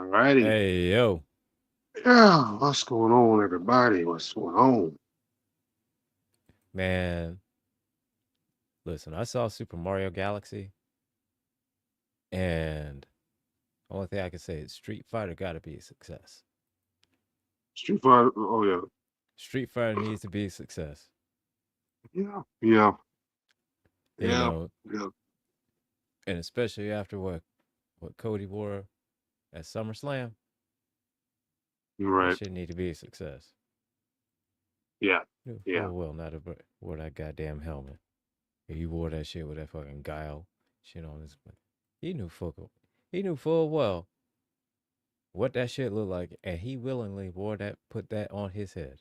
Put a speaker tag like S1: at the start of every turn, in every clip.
S1: Alrighty.
S2: Hey, yo.
S1: Yeah, what's going on, everybody? What's going on?
S2: Man, listen, I saw Super Mario Galaxy, and only thing I can say is Street Fighter got to be a success.
S1: Street Fighter. Oh yeah,
S2: Street Fighter needs to be a success.
S1: yeah,
S2: You
S1: yeah,
S2: know,
S1: yeah.
S2: and especially after what Cody wore at SummerSlam,
S1: You're
S2: that
S1: right.
S2: shit need to be a success.
S1: Yeah,
S2: Knew
S1: yeah,
S2: full well not to wear that goddamn helmet. He wore that shit with that fucking guile shit on his. He knew he knew full well what that shit looked like, and he willingly put that on his head.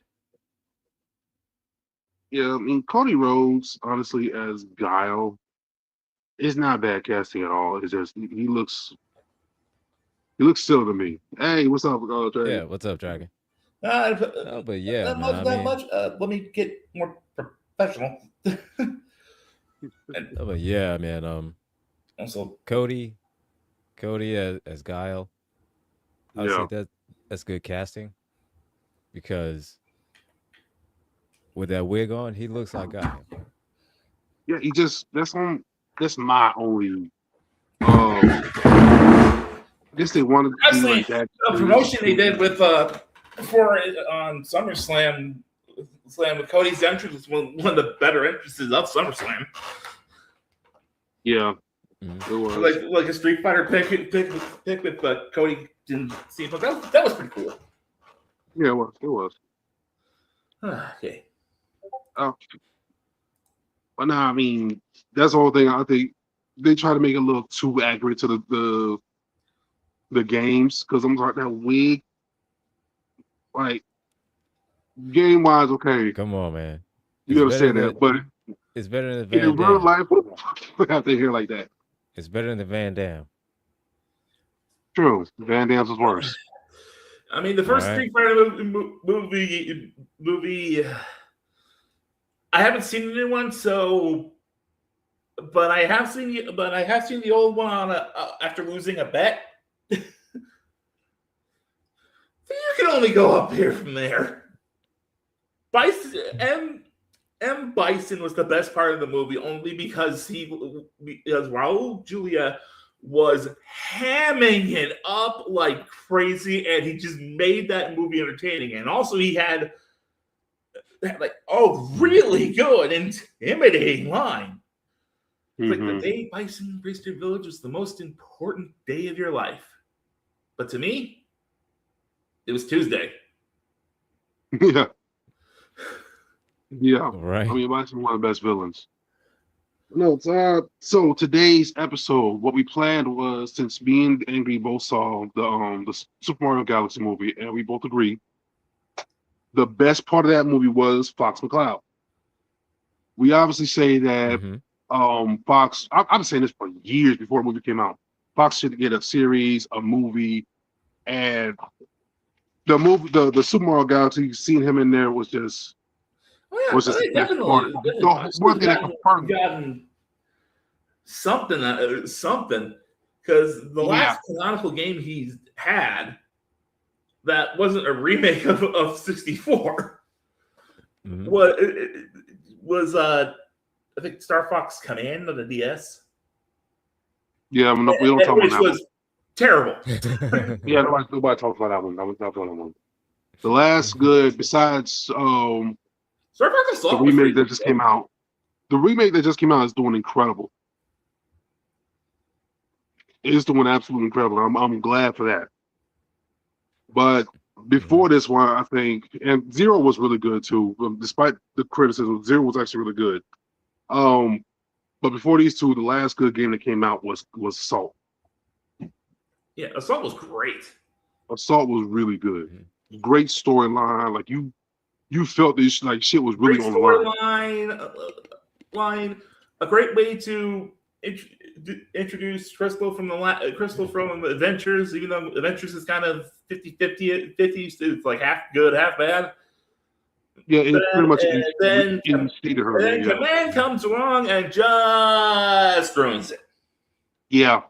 S1: yeah. I mean, Cody Rhodes, honestly, as Guile, is not bad casting at all. It's just he looks silly to me. Hey, what's up, Dragon?
S2: Yeah, what's up, Dragon?
S3: Uh,
S2: Oh, but yeah,
S3: not
S2: man.
S3: much,
S2: I
S3: not
S2: mean,
S3: much. Let me get more professional. And
S2: but yeah, man.
S3: also,
S2: Cody, Cody as Guile. I would say
S1: Yeah,
S2: that's good casting because with that wig on, he looks like Guile.
S1: yeah. He just that's my only. Um, I guess they wanted to be
S3: honestly,
S1: like that.
S3: the promotion they did with before on SummerSlam, Slam with Cody's entrance was one of the better entrances of SummerSlam.
S1: Yeah,
S2: Mm-hmm.
S1: it was.
S3: Like a Street Fighter pick with Cody didn't seem like that was pretty cool.
S1: Yeah, it was. It was.
S3: Okay.
S1: Uh, but nah, I mean, that's the whole thing. I think they try to make it look too accurate to the games because I'm like that wig, like game wise, okay,
S2: Come on, man.
S1: you
S2: It's
S1: gotta say
S2: better
S1: that,
S2: than
S1: but
S2: it's better than
S1: in
S2: Van
S1: real
S2: Dam.
S1: life, we have to hear like that.
S2: It's better than Van Dam.
S1: True, Van Dam's was worse.
S3: I mean, the
S2: All
S3: first
S2: right.
S3: Street Fighter movie. I haven't seen the new one, so but I have seen the old one on after losing a bet. So you can only go up here from there. Bison M. Bison was the best part of the movie only because Raul Julia was hamming it up like crazy, and he just made that movie entertaining. And also, he had like really good, intimidating line. It's like the day Bison embraced your village was the most important day of your life. But to me, it was Tuesday.
S1: Yeah, yeah.
S2: All right.
S1: I mean, Bison's one of the best villains. No, so today's episode, what we planned was since me and Angry both saw the Super Mario Galaxy movie, and we both agree the best part of that movie was Fox McCloud. We obviously say that
S2: Mm-hmm.
S1: Fox. I've been saying this for years before the movie came out. Fox should get a series, a movie, and the Super Mario Galaxy. Seeing him in there was just
S3: Oh yeah,
S1: the best part.
S3: definitely.
S1: The one thing that confirmed.
S3: Gotten something because the
S1: Yeah,
S3: last canonical game he's had that wasn't a remake of 64
S2: Mm-hmm.
S3: was I think StarFox Command on the DS,
S1: yeah. We don't talk about
S3: which
S1: that one.
S3: was terrible.
S1: Yeah, nobody talks about that one. That was not one. The last good, besides
S3: StarFox
S1: the
S3: Assault was
S1: remake
S3: pretty
S1: that just came out. The remake that just came out is doing incredible. It's doing absolutely incredible. I'm glad for that. But before this one, I think, and Zero was really good too. Despite the criticism, Zero was actually really good. But before these two, the last good game that came out was Assault.
S3: Yeah, Assault was great.
S1: Assault was really good. Great storyline. Like you felt this like shit was really
S3: Great
S1: on the line.
S3: storyline, a great way to introduce Crystal from Adventures, even though Adventures is kind of 50-50, it's like half good, half bad.
S1: Yeah, it pretty much
S3: then
S1: instated her.
S3: then
S1: Yeah.
S3: Command comes along and just ruins it.
S1: Yeah.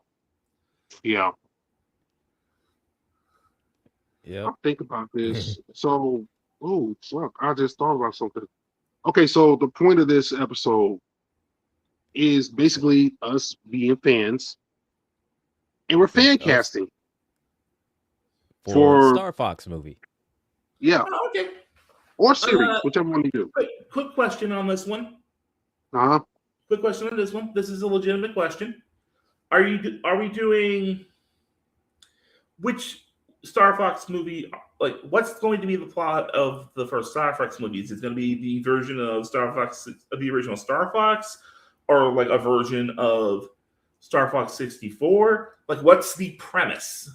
S2: Yep.
S1: I'll think about this. So, oh fuck! I just thought about something. Okay, so the point of this episode is basically us being fans, and we're fan
S2: Of
S1: casting
S2: for the
S1: for
S2: StarFox movie.
S1: yeah,
S3: Oh, okay.
S1: or series, whichever one you do.
S3: Quick question on this one.
S1: Uh huh.
S3: Quick question on this one. This is a legitimate question. Are we doing which Star Fox movie? Like, what's going to be the plot of the first Star Fox movie? Is it going to be the version of Star Fox of the original Star Fox, or like a version of Star Fox 64? Like, what's the premise?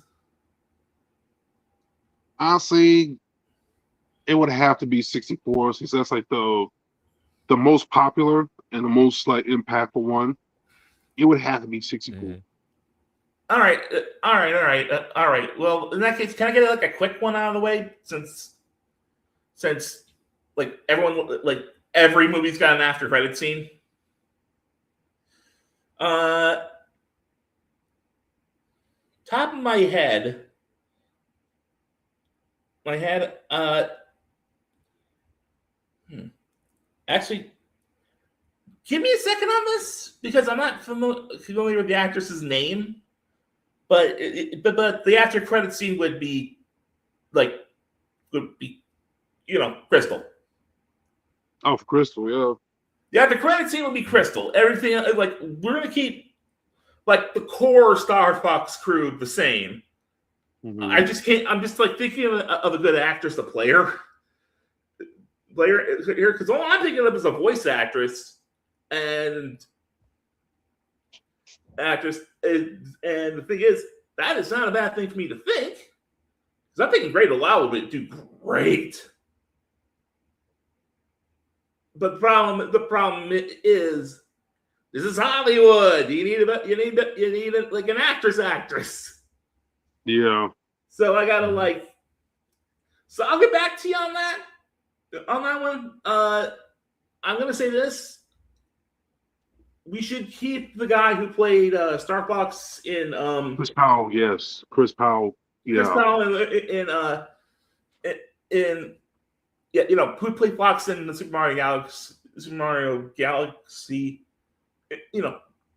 S1: Honestly, it would have to be 64 since that's like the most popular and the most like impactful one. It would have to be 64.
S2: Mhm.
S3: All right. Well, in that case, can I get like a quick one out of the way since like every movie's got an after credit scene. Top of my head. Actually, give me a second on this because I'm not familiar with the actress's name, but the after credit scene would be Crystal.
S1: Oh, for Crystal, yeah.
S3: The after credit scene would be Crystal. Everything like we're gonna keep like the core Star Fox crew the same.
S1: Mhm.
S3: I just can't. I'm just like thinking of a good actress to play her here because all I'm thinking of is a voice actress and the thing is that is not a bad thing for me to think because I'm thinking Great Allow would do great. But the problem is this is Hollywood. You need like an actress.
S1: Yeah.
S3: So I gotta so I'll get back to you on that one. I'm gonna say this: we should keep the guy who played Star Fox in
S1: Chris Powell, yes. Chris Powell, yeah.
S3: Chris Powell who played Fox in the Super Mario Galaxy. It's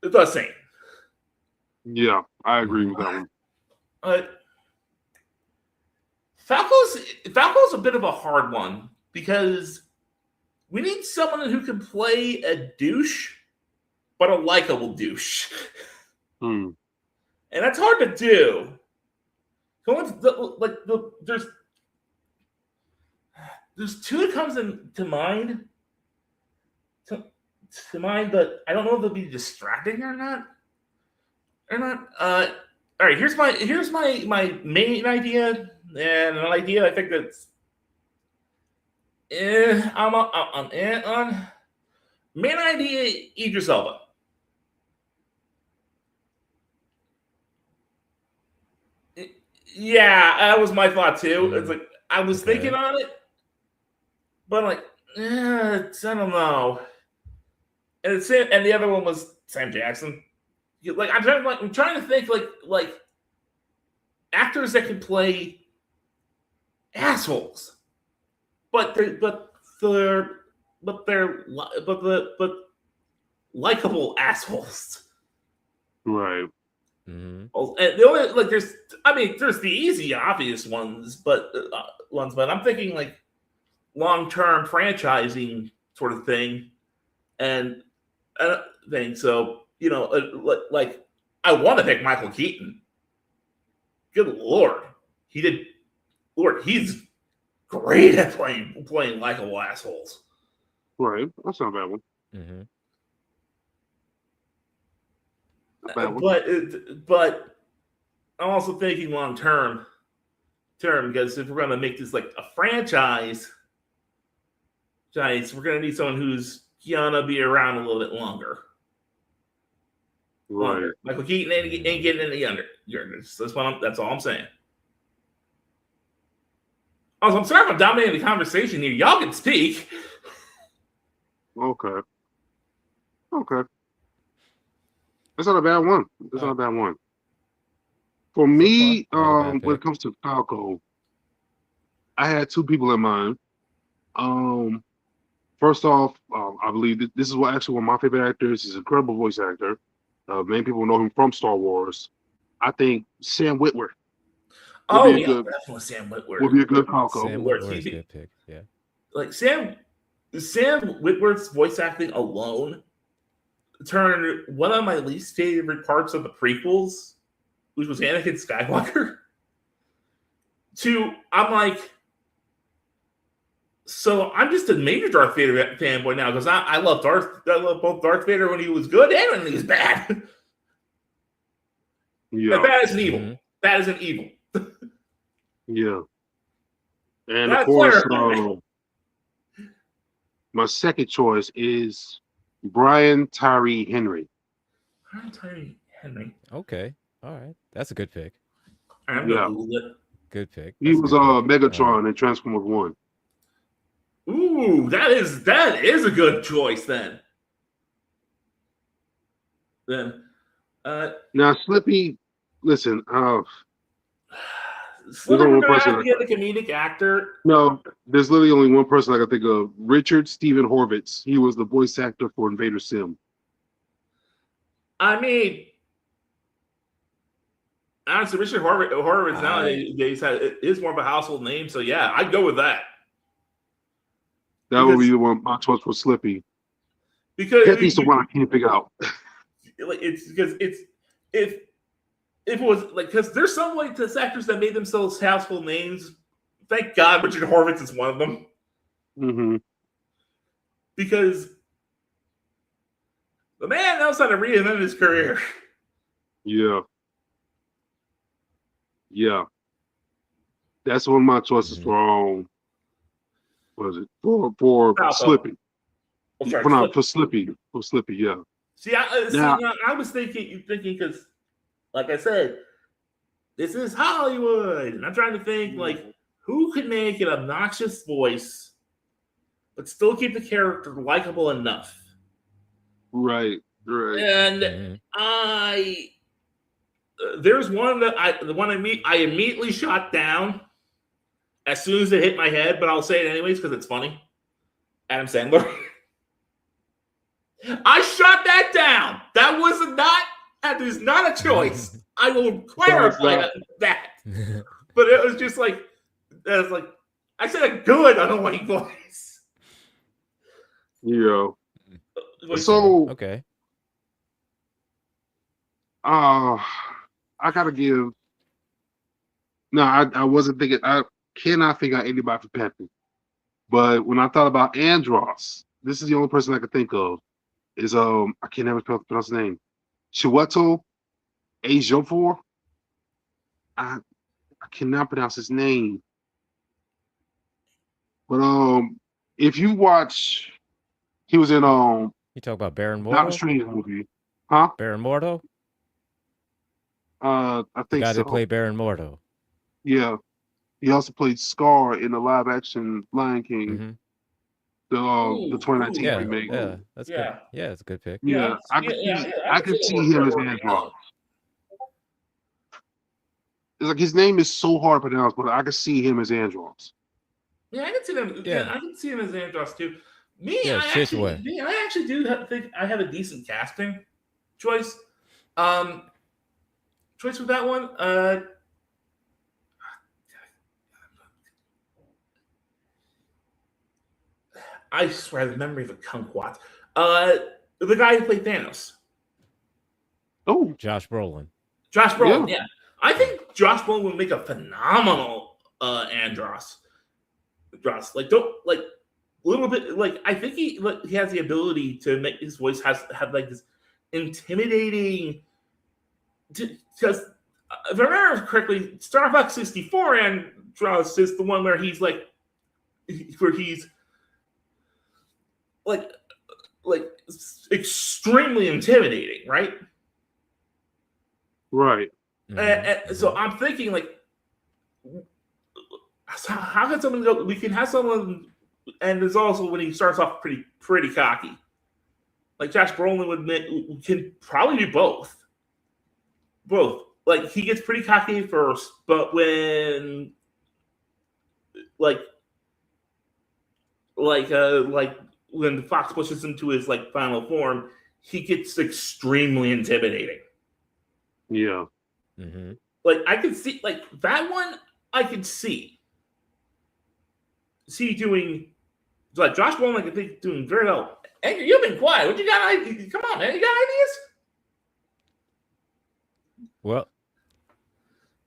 S3: the same.
S1: Yeah, I agree with that one.
S3: Falco's a bit of a hard one because we need someone who can play a douche, but a likable douche.
S1: Hmm.
S3: And that's hard to do. There's two that comes to mind. To mind, but I don't know if they'll be distracting or not. All right, here's my main idea, and an idea I think that's I'm on. Main idea: Idris Elba. Yeah, that was my thought too. It's like I was thinking on it, but I don't know. And the other one was Sam Jackson. I'm trying to think like actors that can play assholes, but likable assholes.
S1: Right.
S2: Mm-hmm.
S3: And the only there's the easy obvious ones, but I'm thinking like long-term franchising sort of thing, and thing. So like I want to pick Michael Keaton. Good Lord, he's great at playing likable assholes.
S1: Right, that's not a bad one.
S2: Mm-hmm.
S3: But I'm also thinking long term because if we're going to make this like a franchise, we're going to need someone who's gonna be around a little bit longer.
S1: Right.
S3: Michael Keaton ain't getting any younger. That's all I'm saying. Also, I'm sorry if I'm dominating the conversation here. Y'all can speak.
S1: Okay. That's not a bad one. Not a bad one. For me, when it comes to Falco, I had two people in mind. First off, I believe that this is one of my favorite actors. He's an incredible voice actor. Many people know him from Star Wars. I think Sam Witwer
S3: Oh yeah, definitely Sam Witwer
S1: would be a good Falco.
S2: Sam Witwer is a good pick. Yeah,
S3: like Sam Witwer's voice acting alone turned one of my least favorite parts of the prequels, which was Anakin Skywalker, to I'm like, so I'm just a major Darth Vader fanboy now because I love both Darth Vader when he was good and when he was bad.
S1: Yeah,
S3: and bad is an evil. Bad is an evil.
S1: Yeah, and of course, my second choice is Brian Tyree Henry.
S3: Brian Tyree Henry.
S2: Okay, all right, that's a good pick.
S3: I'm gonna Google it.
S2: Good pick.
S1: He was Megatron in Transformers 1.
S3: Ooh, that is a good choice then.
S1: Now Slippy, listen,
S3: Slippy gonna have to get the comedic actor.
S1: No, there's literally only one person I can think of. Richard Steven Horvitz. He was the voice actor for Invader Sim.
S3: I mean, honestly, Richard Horvitz nowadays is more of a household name, so yeah, I'd go with that.
S1: That would be my choice for Slippy.
S3: Because
S1: that piece of one I can't figure out.
S3: It's because if it was like, because there's some like this actors that made themselves household names. Thank God Richard Horvitz is one of them.
S1: Mm-hmm.
S3: Because the man knows how to reinvent his career.
S1: Yeah. Yeah. That's one of my choices for what is it? For Slippy. For Slippy. For Slippy, yeah.
S3: See, I was thinking because, like I said, this is Hollywood, and I'm trying to think like who could make an obnoxious voice, but still keep the character likable enough.
S1: Right.
S3: And there's one that I immediately shot down as soon as it hit my head, but I'll say it anyways because it's funny. Adam Sandler. I shot that down. That is not a choice. I will clarify that. But it was just like, I said a good annoying voice.
S1: Yeah. So
S2: okay.
S1: I gotta give. No, I wasn't thinking. I cannot figure out anybody for Pepe. But when I thought about Andros, this is the only person I could think of. Is I can never pronounce his name. Chiwetel Ejiofor. I cannot pronounce his name. But if you watch, he was in
S2: You talk about Baron Mordo?
S1: Doctor Strange movie, huh?
S2: Baron Mordo?
S1: I think
S2: the guy
S1: so.
S2: that played Baron Mordo.
S1: Yeah, he also played Scar in the live-action Lion King. The 2019 remake.
S2: Yeah, that's good. Yeah, it's a good pick.
S1: Yeah, I can see him as Andros. It's like his name is so hard to pronounce, but I can see him as Andros.
S3: Yeah, I can see them. Yeah, I can see him as Andros too. I actually do think I have a decent casting choice. Choice with that one. I swear the memory of a kumquat. The guy who played Thanos.
S1: Oh,
S2: Josh Brolin.
S3: Yeah. I think Josh Brolin would make a phenomenal Andros. Like a little bit like I think he has the ability to make his voice have like this intimidating. Because if I remember correctly, StarFox 64 Andros is the one where he's like extremely intimidating, right?
S1: Right.
S3: And so I'm thinking, like, how can someone go? We can have someone, and there's also when he starts off pretty cocky. Like Josh Brolin can probably do both. Like he gets pretty cocky at first, but when like when Fox pushes him to his like final form, he gets extremely intimidating.
S1: Yeah.
S2: Mm-hmm.
S3: Like I could see like that one. I could see doing like Josh Brolin. I could think doing very well. Angry, you've been quiet. What you got? Come on, man. You got ideas?
S2: Well,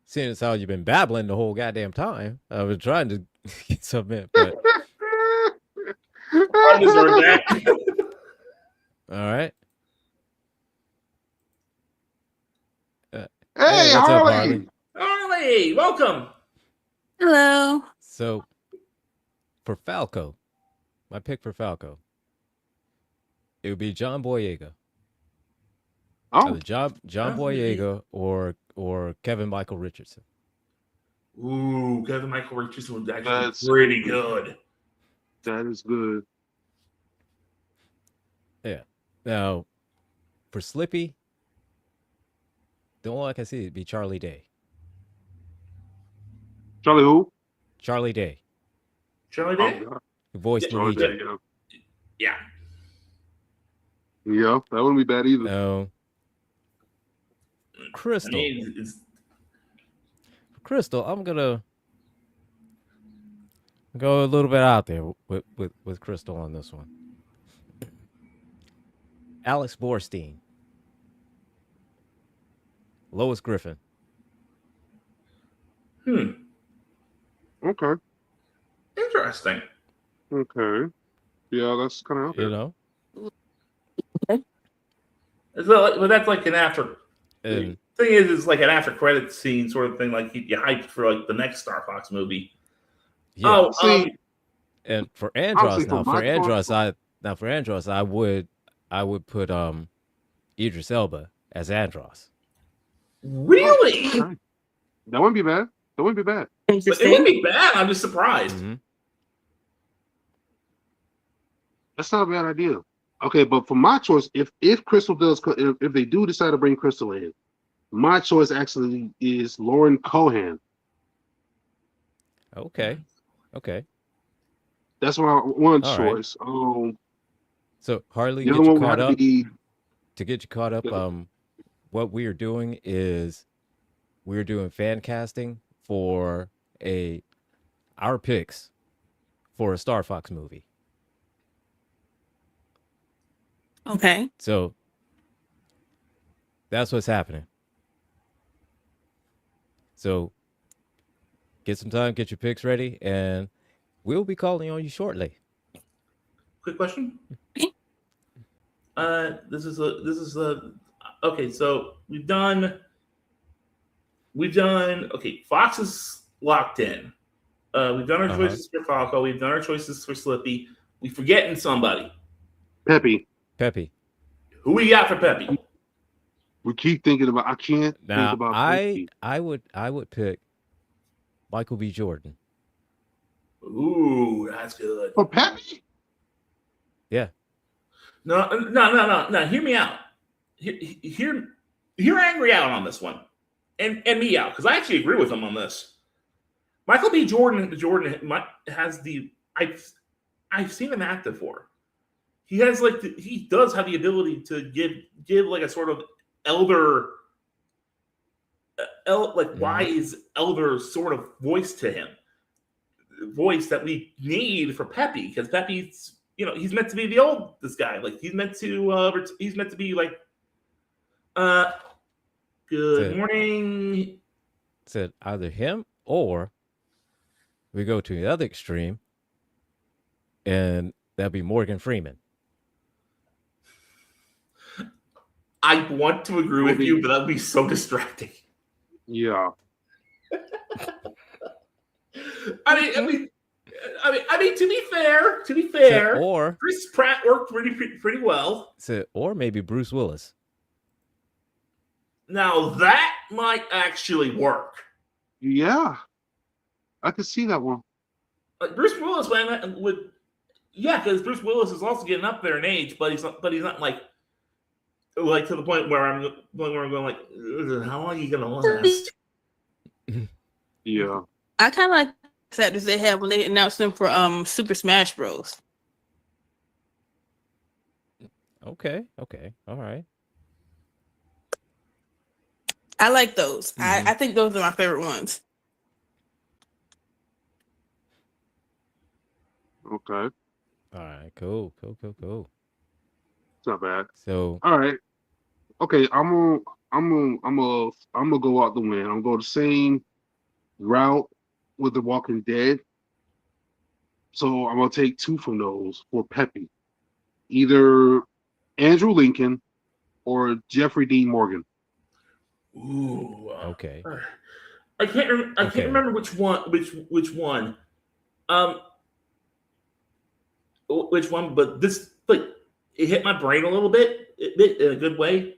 S2: seeing as how you've been babbling the whole goddamn time, I was trying to submit, but
S3: I deserve that.
S2: all right.
S1: Hey,
S2: what's up,
S1: Harley.
S2: Harley?
S3: Harley, welcome.
S4: Hello.
S2: So, for Falco, my pick for Falco, it would be John Boyega.
S1: Oh,
S2: Either John Boyega or Kevin Michael Richardson.
S3: Ooh, Kevin Michael Richardson was actually
S1: That's
S3: pretty good.
S1: that is good.
S2: Yeah. Now, for Slippy, the only one I can see would be Charlie Day.
S1: Charlie who?
S2: Charlie Day,
S3: Charlie Day?
S1: Oh, God.
S2: who voiced
S1: Charlie
S2: Luigi.
S1: Day, yeah.
S3: Yeah.
S1: Yeah, that wouldn't be bad either.
S2: No.
S3: I
S2: Crystal.
S3: mean, it's,
S2: Crystal, I'm gonna go a little bit out there with Crystal on this one. Alex Borstein, Lois Griffin.
S1: Okay.
S3: interesting.
S1: Okay. Yeah, that's kind of out there.
S2: You know,
S3: But that's like an after.
S2: and
S3: Thing is, it's like an after credit scene sort of thing. Like you hyped for like the next StarFox movie.
S2: yeah.
S3: Oh,
S1: See,
S2: And for
S1: Honestly,
S2: Andros
S1: for
S2: now,
S1: my
S2: for Andros, I would put Idris Elba as Andros.
S3: really?
S1: okay. That wouldn't be bad. That wouldn't be bad.
S3: It
S4: Interesting.
S3: wouldn't be bad. I'm just surprised.
S2: Mm-hmm.
S1: That's not a bad idea. Okay, but for my choice, if Crystal does, if they do decide to bring Crystal in, my choice actually is Lauren Cohan.
S2: Okay.
S1: That's my one
S2: All right.
S1: choice.
S2: So Harley,
S1: The
S2: get
S1: other
S2: you
S1: one would
S2: caught
S1: have
S2: up.
S1: to be
S2: To get you caught up,
S1: Yeah.
S2: what we are doing is we're doing fan casting for our picks for a StarFox movie.
S4: Okay.
S2: So that's what's happening. So get some time, get your picks ready, and we'll be calling on you shortly.
S3: Quick question. This is okay. So we've done. Okay, Fox is locked in. We've done our choices for Falco. We've done our choices for Slippy. We forgetting somebody.
S1: Peppy.
S3: Who we got for Peppy?
S1: We keep thinking about. I can't
S2: Now
S1: think about.
S2: I
S1: Peppy.
S2: would pick Michael B. Jordan.
S3: Ooh, that's good.
S1: For Peppy.
S2: Yeah.
S3: No. Hear me out. Hear Angry out on this one, and me out because I actually agree with him on this. Michael B. Jordan has the I've seen him act before. He has he does have the ability to give like a sort of elder, wise elder sort of voice to him, voice that we need for Peppy because Peppy's he's meant to be the oldest guy. Like he's meant to be like, good morning.
S2: Said either him or we go to the other extreme, and that'd be Morgan Freeman.
S3: I want to agree with you, but that'd be so distracting.
S1: Yeah.
S3: I mean, to be fair,
S2: Said, or
S3: Chris Pratt worked pretty well.
S2: said, or maybe Bruce Willis.
S3: Now that might actually work.
S1: Yeah. I could see that one.
S3: Like Bruce Willis because Bruce Willis is also getting up there in age, but he's not like to the point where I'm going like, how long are you gonna last?
S1: Yeah.
S4: I kind of like actors they have when they announced them for Super Smash Bros.
S2: Okay, all right.
S4: I like those.
S2: Mhm.
S4: I think those are my favorite ones.
S1: Okay,
S2: All right, cool.
S1: it's not bad.
S2: So,
S1: All right. Okay, I'm gonna go out the win. I'm gonna go the same route with The Walking Dead. So I'm gonna take two from those for Peppy. Either Andrew Lincoln or Jeffrey Dean Morgan.
S3: Ooh.
S2: okay.
S3: I can't
S2: Okay.
S3: remember which one. Um, which one? But this, like, it hit my brain a little bit, in a good way.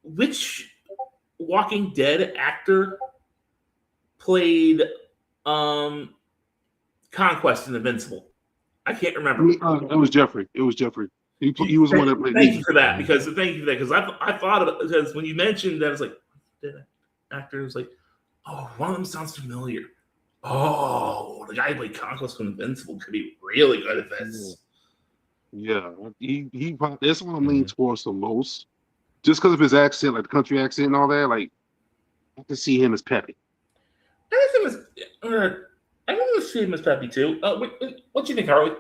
S3: Which Walking Dead actor played Conquest in Invincible? I can't remember.
S1: It was Jeffrey. It was Jeffrey. He was the one that played.
S3: Thank you for that,
S2: Mhm.
S3: because I thought of it, because when you mentioned that, I was like, the actor was like, oh, one of them sounds familiar. Oh, the guy who played Conquest from Invincible could be really good at this.
S1: Yeah, he that's what I'm leaning towards the most. Just because of his accent, like the country accent and all that, like I can see him as Peppy.
S3: I can see him as Peppy too. What do you think, Harley?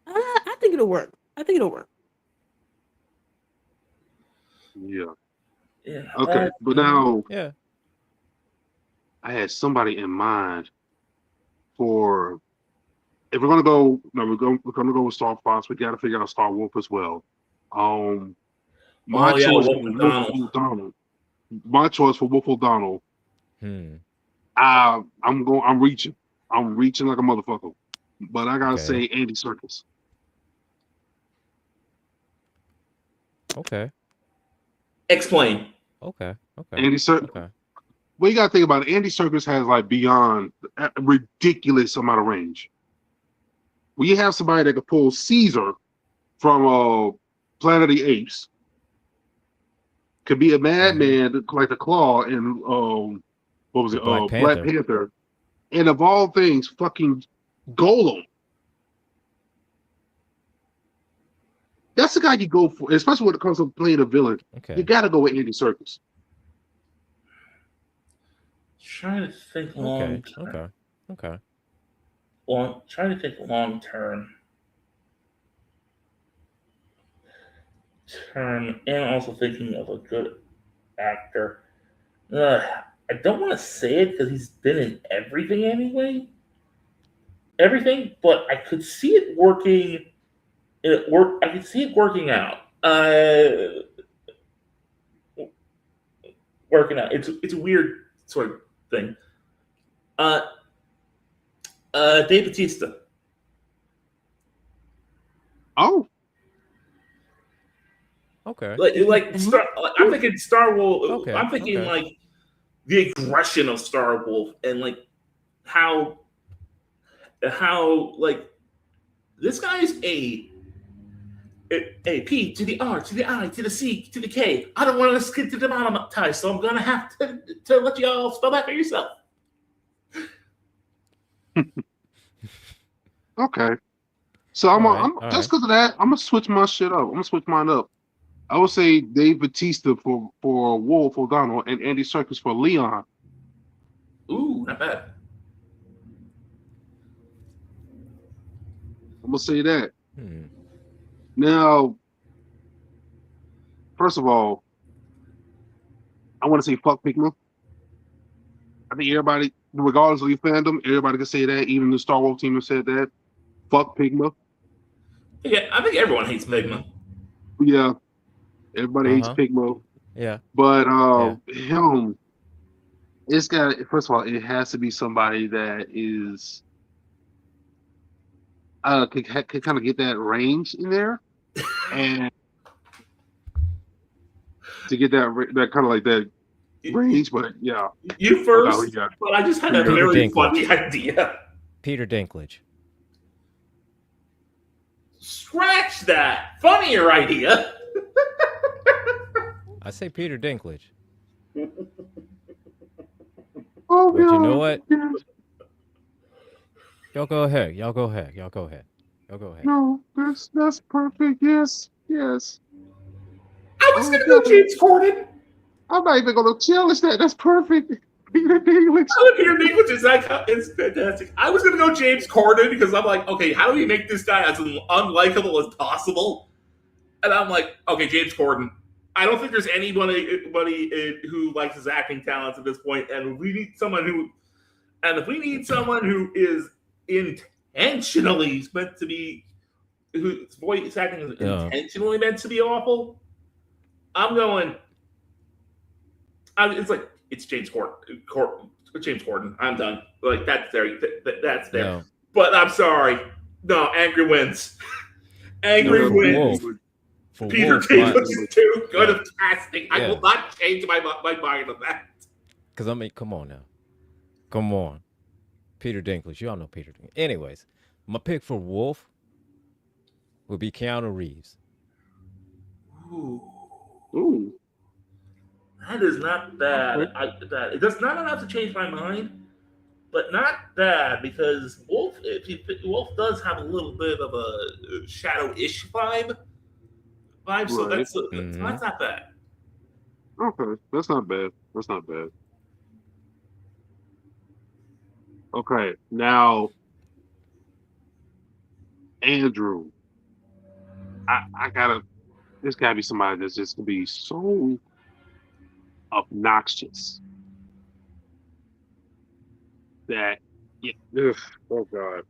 S4: I think it'll work.
S1: Yeah.
S3: Yeah.
S1: Okay, but now
S2: Yeah.
S1: I had somebody in mind for if we're gonna go. No, we're gonna go with StarFox. We got to figure out Star Wolf as well. My choice
S3: Wolf
S1: is Wolf
S3: McDonald.
S1: O'Donnell. My choice for Wolf O'Donnell.
S2: Hmm.
S1: I'm reaching. I'm reaching like a motherfucker. But I gotta
S2: Okay.
S1: say Andy Serkis.
S2: Okay.
S3: Explain.
S2: Okay.
S1: Andy Serkis.
S2: Okay.
S1: Well, you gotta think about it. Andy Serkis has like beyond a ridiculous amount of range. We have somebody that could pull Caesar from Planet of the Apes. Could be a madman like the Claw in what was it?
S2: Black
S1: Black
S2: Panther.
S1: Panther. And of all things, fucking Golem. That's the guy you go for, especially when it comes to playing a villain.
S2: Okay.
S1: You got to go with Andy Serkis.
S3: Trying to think long term.
S2: Okay.
S3: Trying to think long term. And also thinking of a good actor. I don't want to say it because he's been in everything anyway. But I could see it working. I could see it working out. Working out. It's a weird sort of thing. Dave Bautista.
S1: Oh,
S2: Okay.
S3: I'm thinking Star Wolf.
S2: Okay,
S3: I'm thinking
S2: okay.
S3: like the aggression of Star Wolf, and like how like this guy is a P to the R to the I to the C to the K. I don't want to skip to the bottom tie, so I'm gonna have to let you all spell that for yourself.
S1: okay. So just because of that, I'm gonna switch my shit up. I'm gonna switch mine up. I would say Dave Bautista for Wolf O'Donnell and Andy Serkis for Leon.
S3: Ooh, not bad.
S1: I'm gonna say that.
S2: Hmm.
S1: Now, first of all, I want to say fuck Pigma. I think everybody, regardless of your fandom, everybody can say that. Even the Star Wars team has said that. Fuck Pigma.
S3: Yeah, I think everyone hates Pigma.
S1: Yeah, everybody hates Pigma.
S2: Yeah.
S1: But him, it's got. First of all, it has to be somebody that is could kind of get that range in there, and to get that kind of like that range. But yeah,
S3: you first. But I just had a very funny idea.
S2: Peter Dinklage.
S3: Scratch that. Funnier idea.
S2: I say Peter Dinklage.
S1: Oh,
S2: But you know
S1: God.
S2: what?
S1: Yes.
S2: Y'all go ahead. Y'all go ahead. Y'all go ahead. Y'all go ahead.
S1: No, that's perfect. Yes, yes.
S3: I was
S1: Oh,
S3: gonna go
S1: God.
S3: James Corden.
S1: I'm not even going to challenge that. That's perfect. Peter Dinklage.
S3: I look at your Dinklage is it's fantastic. I was gonna go James Corden because I'm like, okay, how do we make this guy as unlikable as possible? And I'm like, okay, James Corden. I don't think there's anybody who likes his acting talents at this point, and we need someone who, and if we need someone who is intentionally meant to be, whose voice acting is intentionally meant to be awful, I'm going. It's like it's James Corden. James Corden. I'm done. Like that's there. That's there.
S2: No.
S3: But I'm sorry. No, Angry wins. Angry
S1: No,
S3: wins.
S2: For
S3: Peter
S2: Wolf,
S3: Dinklage is too good of casting.
S2: Yeah.
S3: I will not change my mind on that.
S2: because I mean, come on now. Come on. Peter Dinklage. Y'all know Peter Dinklage. Anyways, my pick for Wolf would be Keanu Reeves.
S1: Ooh.
S3: That is not bad.
S1: Okay.
S3: That's not enough to change my mind, but not bad because Wolf does have a little bit of a shadow-ish vibe. So
S1: Right.
S3: that's not bad.
S1: Okay. That's not bad. That's not bad. Okay. Now, Andrew, I gotta, this gotta be somebody that's just to be so obnoxious that, yeah, ugh, oh God.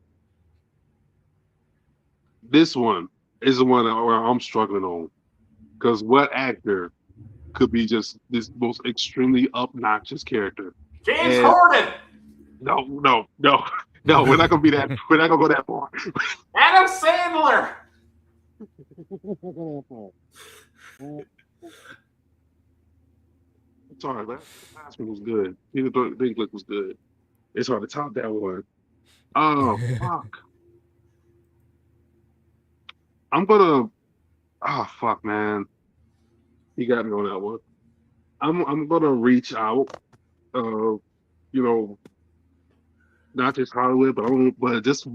S1: This one is the one where I'm struggling on. Because what actor could be just this most extremely obnoxious character?
S3: James
S1: And
S3: Corden,
S1: no, we're not gonna be that. We're not gonna go that far.
S3: Adam Sandler.
S1: Sorry, last one was good. Peter Dinklage was good. It's hard to top that one. Oh fuck! I'm gonna. Oh fuck, man. He got me on that one. I'm gonna reach out. You know, not just Hollywood, but just to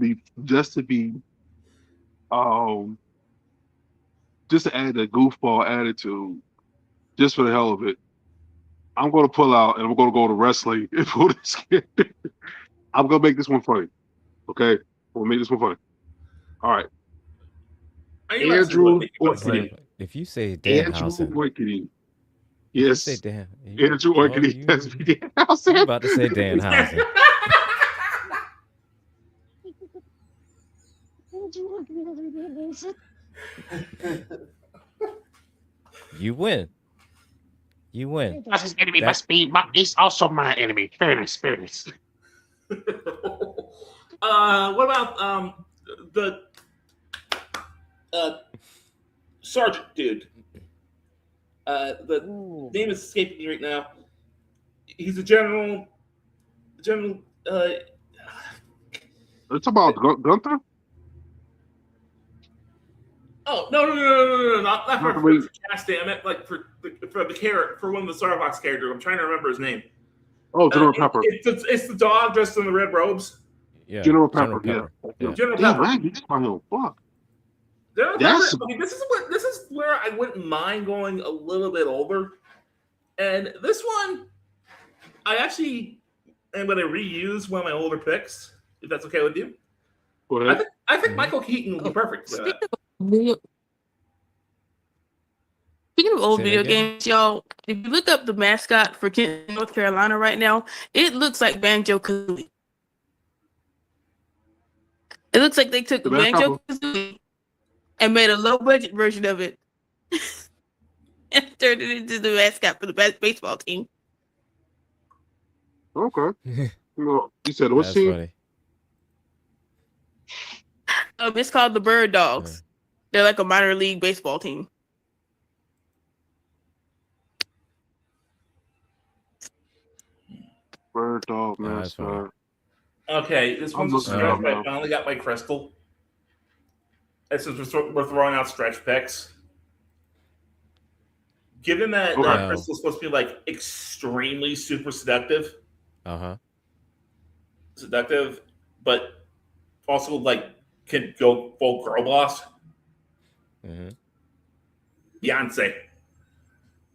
S1: be um just to add a goofball attitude, just for the hell of it. I'm gonna pull out and I'm gonna go to wrestling and pull this character. I'm gonna make this one funny. Okay, we'll make this one funny. All right, Andrew Orkney.
S2: If you say
S1: Andrew
S2: Danhausen,
S1: Orkney.
S2: if you
S1: Yes,
S2: say Dan,
S1: Andrew Orkney. That's me.
S2: you about to say Danhausen. You win. You win.
S1: His enemy must be, but he's also my enemy. Fairness.
S3: What about the sergeant dude? The name is escaping me right now. He's a general. General.
S1: It's about Gunther.
S3: Oh no! Not for casting. I meant like for the character, for one of the StarFox characters. I'm trying to remember his name.
S1: Oh, General Pepper.
S3: It's the dog dressed in the red robes.
S2: Yeah,
S1: General Pepper. Yeah.
S3: General
S1: Damn,
S3: Pepper.
S1: I ain't him. Fuck.
S3: General Pepper. I mean, this is where I wouldn't mind going a little bit older. And this one, I actually am going to reuse one of my older picks, if that's okay with you.
S1: Go ahead.
S3: I think Michael Keaton would be perfect for that.
S4: Speaking of old video games, y'all, if you look up the mascot for Kent, North Carolina right now, it looks Banjo-Kazooie. It looks like they took Banjo-Kazooie and made a low-budget version of it and turned it into the mascot for the baseball team.
S1: Okay. Well, you said what team?
S4: It's called the Bird Dogs. They're like a minor league baseball team.
S1: Bird dog mascot.
S3: Okay, this one's a stretch. I finally got my crystal. This is we're throwing out stretch picks. Given that crystal's supposed to be like extremely super seductive, seductive, but also like can go full girl boss.
S2: Mm-hmm.
S3: Beyonce.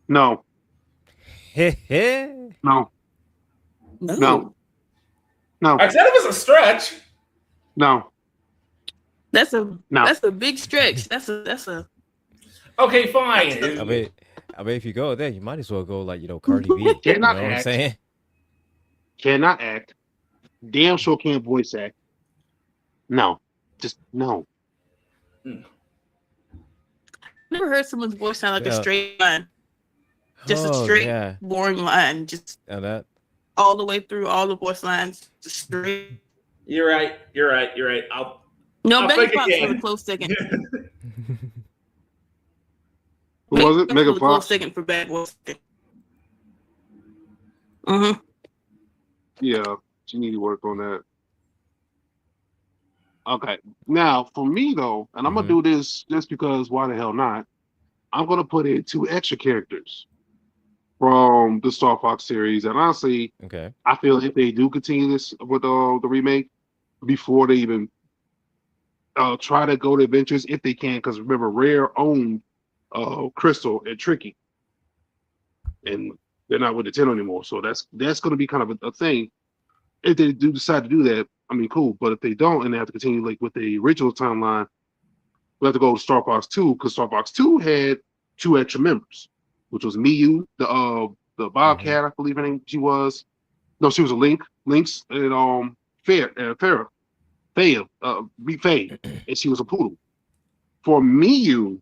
S1: No.
S2: Mm-hmm.
S1: No. No. No.
S3: I said it was a stretch.
S1: No.
S4: That's
S1: No.
S4: a big stretch. That's a
S3: Okay, fine.
S2: I mean, if you go there, you might as well go like Cardi B. You know
S1: Cannot
S2: what I'm
S1: act.
S2: saying?
S1: Cannot act. Damn sure can't voice act. No. Just no.
S4: never heard someone's voice sound like a
S2: Yeah.
S4: straight line. Just a
S2: Oh,
S4: straight,
S2: yeah.
S4: boring line. Just
S2: And that.
S4: all the way through all the voice lines. Just straight.
S3: You're right. I'll
S4: Megan
S3: think
S4: Fox for
S3: again.
S4: the close second.
S1: Who was it? Megan
S4: for the close
S1: Fox?
S4: second for bad voice. Mm-hmm.
S1: Yeah, she need to work on that. Okay. Now, for me though, and I'm gonna do this just because why the hell not? I'm gonna put in 2 extra characters from the StarFox series, and honestly,
S2: Okay.
S1: I feel if they do continue this with the remake, before they even try to go to adventures, if they can, because remember, Rare owned Crystal and Tricky, and they're not with Nintendo anymore, so that's going to be kind of a thing. If they do decide to do that, I mean, cool. But if they don't, and they have to continue like with the original timeline, we have to go to Star Fox 2 because Star Fox 2 had 2 extra members, which was Miyu, the Bobcat, I believe her name she was. No, she was a Lynx, and Farah, Faye, and she was a poodle. For Miyu,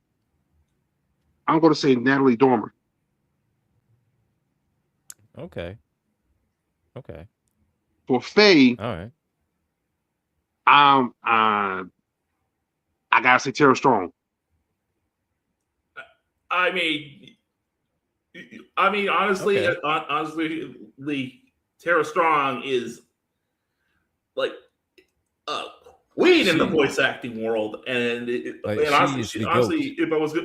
S1: I'm going to say Natalie Dormer.
S2: Okay.
S1: For Faye,
S2: All right.
S1: I gotta say Tara Strong.
S3: I mean, honestly,
S2: Okay.
S3: honestly, Tara Strong is like queen in the voice acting world, and honestly, if I was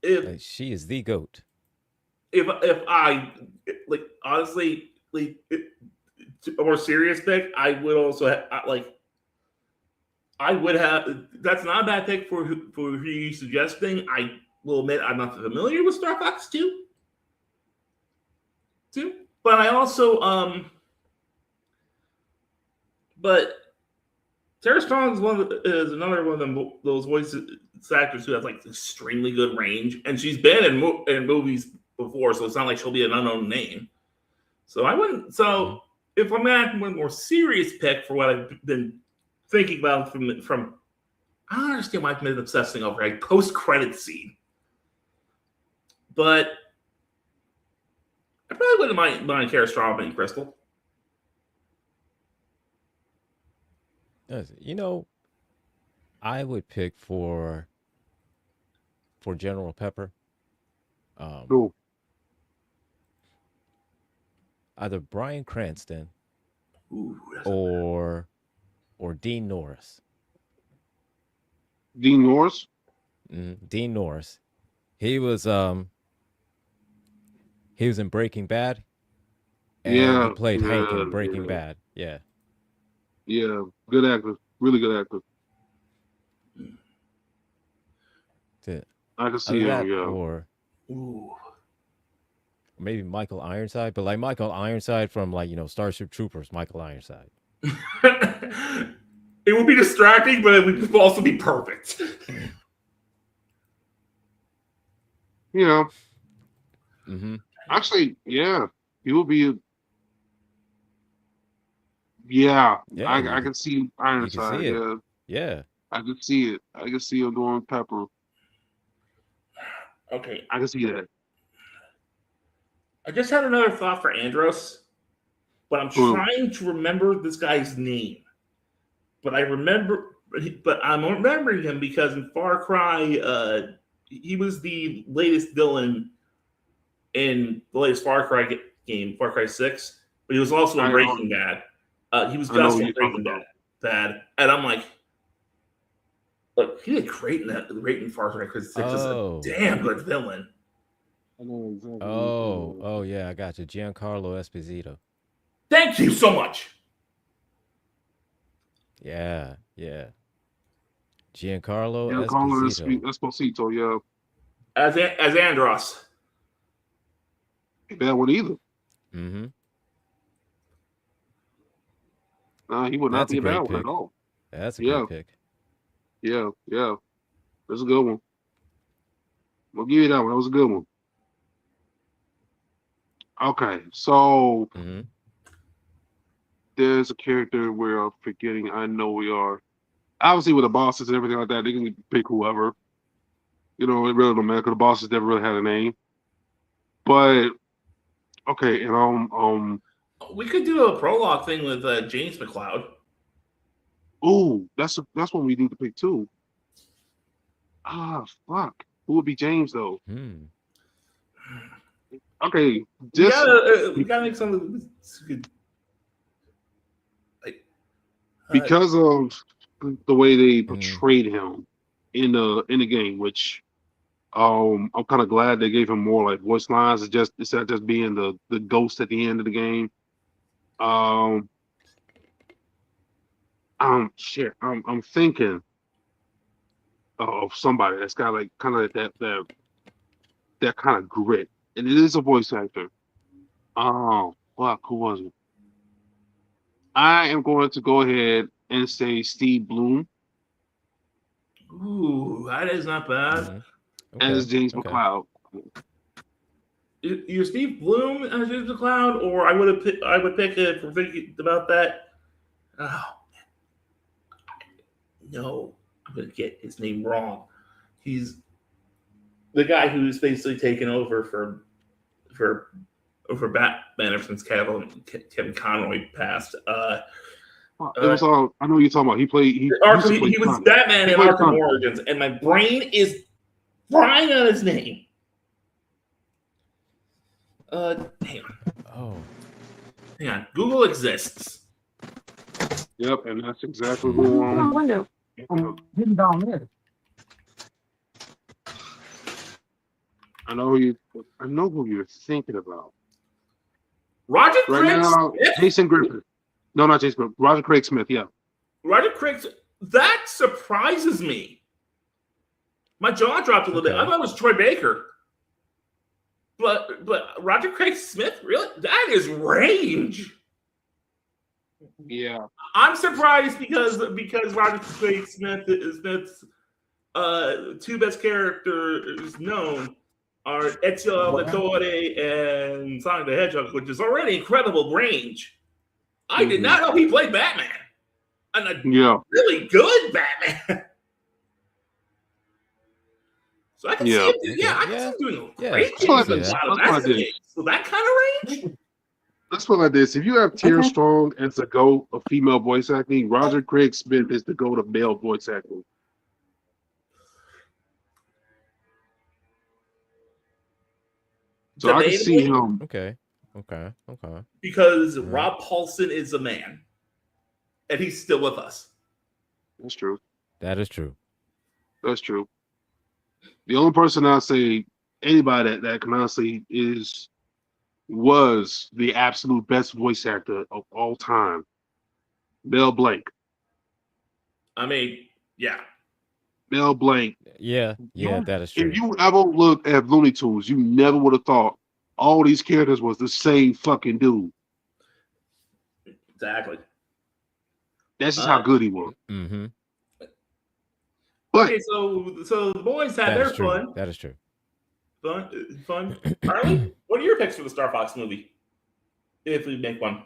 S3: if
S2: she is the GOAT.
S3: If I like honestly like a more serious pick, I would also I would have. That's not a bad pick for who you suggesting. I will admit I'm not familiar with Star Fox 2. But I also but Tara Strong is another one of those voice actors who has like extremely good range, and she's been in movies before, so it's not like she'll be an unknown name. So I wouldn't. So if I'm at one more serious pick for what I've been thinking about from I don't understand why I've been obsessing over a post-credit scene, but I probably wouldn't mind Kara Strong and Crystal.
S2: I would pick for General Pepper. Either Bryan Cranston or Dean Norris.
S1: Dean Norris?
S2: Dean Norris. He was in Breaking Bad. And he played Hank in Breaking Bad. Yeah.
S1: Yeah, good actor. Really good actor. I can see him, yeah.
S2: Or maybe Michael Ironside, but like Michael Ironside from Starship Troopers, Michael Ironside.
S3: It would be distracting, but it would also be perfect.
S1: Actually, yeah, he would be. I can see Ironside.
S2: Yeah,
S1: I can see it. I can see him doing Pepper.
S3: Okay,
S1: I can see that.
S3: I just had another thought for Andros, but I'm trying to remember this guy's name. But I'm remembering him because in Far Cry, he was the latest villain in the latest Far Cry game, Far Cry 6. But he was also in Breaking Bad. He was Gus in Breaking Bad, and I'm like, look, he did great in that. Great in Far Cry 6 is a damn good villain.
S2: Oh, yeah, I got you, Giancarlo Esposito.
S3: Thank you so much.
S2: Yeah. Giancarlo
S1: Giancarlo
S2: Esposito.
S1: Esposito, yeah.
S3: As Andros.
S1: Ain't bad one either.
S2: Mm-hmm.
S1: He would not
S2: That's
S1: be
S2: a
S1: a bad
S2: great
S1: one
S2: pick.
S1: at all.
S2: That's a
S1: Yeah.
S2: great pick.
S1: Yeah. That's a good one. We'll give you that one. That was a good one. Okay, so
S2: Mm-hmm.
S1: there's a character we're forgetting. I know we are. Obviously, with the bosses and everything like that, they can pick whoever. You know, it really don't matter because the bosses never really had a name. But okay, and
S3: We could do a prologue thing with James McLeod.
S1: ooh, that's one we need to pick too. Ah, fuck. Who would be James though?
S2: Hmm.
S1: Okay,
S3: We
S1: just
S3: gotta make some good. Like,
S1: because of the way they
S2: Mm.
S1: portrayed him in the game, which I'm kind of glad they gave him more like voice lines. Instead of just being the ghost at the end of the game. Shit. I'm thinking of somebody that's got like kind of that kind of grit, and it is a voice actor. Oh, fuck, who was it? I am going to go ahead and say Steve Bloom
S3: ooh, that is not bad.
S2: Mm-hmm.
S1: as James
S2: Okay.
S1: McLeod.
S3: You Steve Bloom as James McLeod, or I would pick it for thinking about that. Oh no, I'm gonna get his name wrong. He's the guy who's basically taken over for Batman ever since Kevin Conroy passed.
S1: It was all I know what you're talking about. He
S3: Arkham,
S1: used to play
S3: he was
S1: Sonic.
S3: Batman
S1: He
S3: in
S1: played
S3: Arkham
S1: Sonic.
S3: Origins, and my brain is frying on his name. Hang on. Google exists.
S1: Yep, and that's exactly who
S4: window.
S5: Getting down there.
S1: I know who you're thinking about.
S3: Roger
S1: Right
S3: Craig
S1: now,
S3: Smith.
S1: Jason Griffith. No, not Jason Griffith. Roger Craig Smith, yeah.
S3: Roger Craig. That surprises me. My jaw dropped a little bit. I thought it was Troy Baker. But Roger Craig Smith, really? That is range.
S1: Yeah.
S3: I'm surprised because Roger Craig Smith's two best characters known are Ezio Auditore and Sonic the Hedgehog, which is already incredible range. I did not know he played Batman. And a really good Batman. So I can see him. I can see him doing a great job. So that kind of range.
S1: Let's put it like this: if you have Tia Strong as the GOAT of female voice acting, Roger Craig Smith is the GOAT of male voice acting. So I can see him.
S2: Okay.
S3: Because Rob Paulson is a man, and he's still with us.
S1: That's true.
S2: That is true.
S1: That's true. The only person I'd say anybody that can honestly was the absolute best voice actor of all time, Mel Blanc.
S3: I mean, yeah.
S1: Mel Blanc.
S2: Yeah, that is true.
S1: If you ever looked at Looney Tunes, you never would have thought all these characters was the same fucking dude.
S3: Exactly.
S1: That's just how good he was.
S2: Mm-hmm.
S1: But
S3: okay, so the boys had their fun.
S2: That is true.
S3: Fun. Harley, what are your picks for the StarFox movie? If we make one.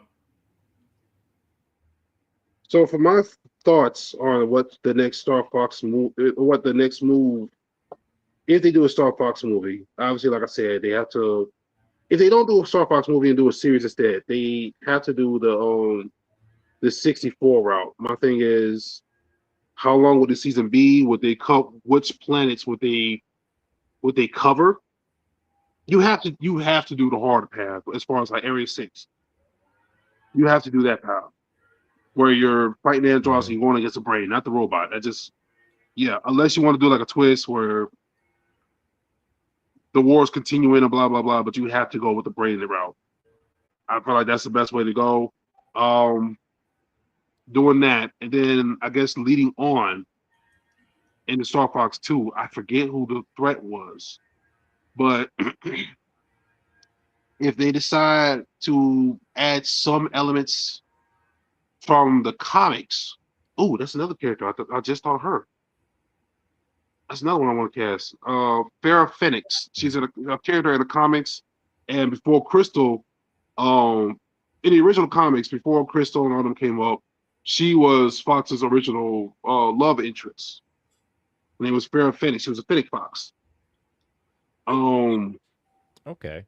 S1: So for my thoughts on what the next StarFox move, if they do a StarFox movie, obviously, like I said, they have to. If they don't do a StarFox movie and do a series instead, they have to do the 64 route. My thing is, how long would the season be? Would they which planets would they cover? You have to do the hard path as far as like Area 6. You have to do that path where you're fighting androids and you're going against a brain, not the robot. Unless you want to do like a twist where the war is continuing and blah blah blah, but you have to go with the brain route. I feel like that's the best way to go. Doing that, and then I guess leading on in the StarFox 2, I forget who the threat was, but if they decide to add some elements from the comics, oh, that's another character. I just thought of her. That's another one I want to cast. Farrah Phoenix. She's a character in the comics, and before Crystal, in the original comics, before Crystal and all them came up, she was Fox's original love interest. Her name was Farrah Phoenix. She was a Phoenix Fox.
S2: Okay.